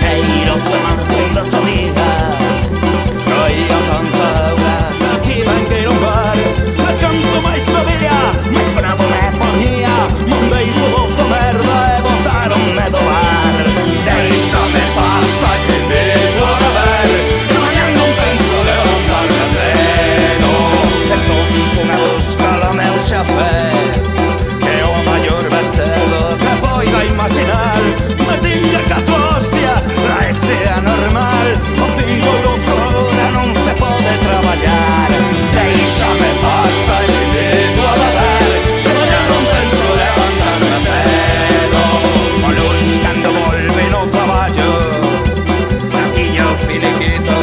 primeiros de marzo ainda chovía. Caía tanta auga que tiven que ir a un bar. E canto máis bebía, máis bravo me ponía. Mandei todos a merda e botaronme do bar. Déixame pasta e te invito a beber, que mañá non penso levantarme cedo. Entón fun a buscar o meu xafer, que é o maior bastardo que poida imaginar. Metinlle 4 hostias pra ese anormal. O 5 euros a hora non se pode traballar. Déixame pasta e te invito a beber, que mañá non penso levantarme cedo. O luns cando volve no traballo, saquiña o finiquito,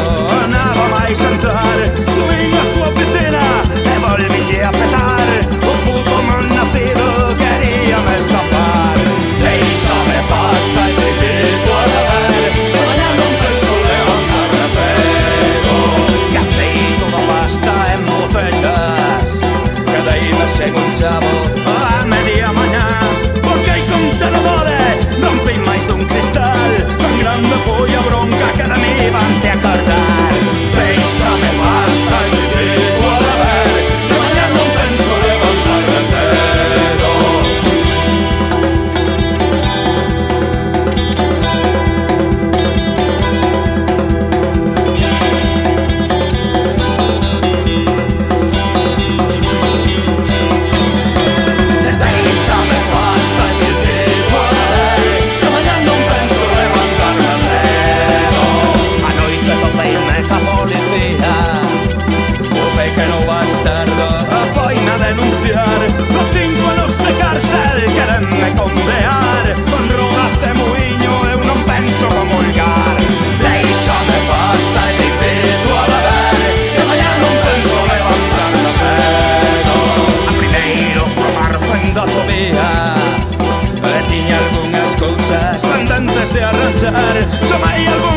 nada máis entrar. Subín a súa oficina e volvinlle a petar. O puto mal nacido queríame estafar. Déixame pasta e te invito a beber, que mañá non penso levantarme cedo. Gastei toda a pasta en botellas, quedeime sen un chavo a media mañá. Porque hai contenedores, rompí máis dun cristal. Tan grande foi a bronca que de mí vanse a acordar. Déixame pasta e te invito a beber, que mañá non penso levantarme cedo. Déixame pasta e te invito a beber, que mañá non penso levantarme cedo. A noite topeime ca policía, o pequeno bastardo foime a denunciar. Los 5 anos de cárcel querenme condear. Con rodas de muiño eu non penso comulgar. Déixame pasta e te invito a beber, que mañá non penso levantarme cedo. A primeiros de marzo ainda chovía, e tiña algunhas cousas pendentes de arranxar. Chamei algo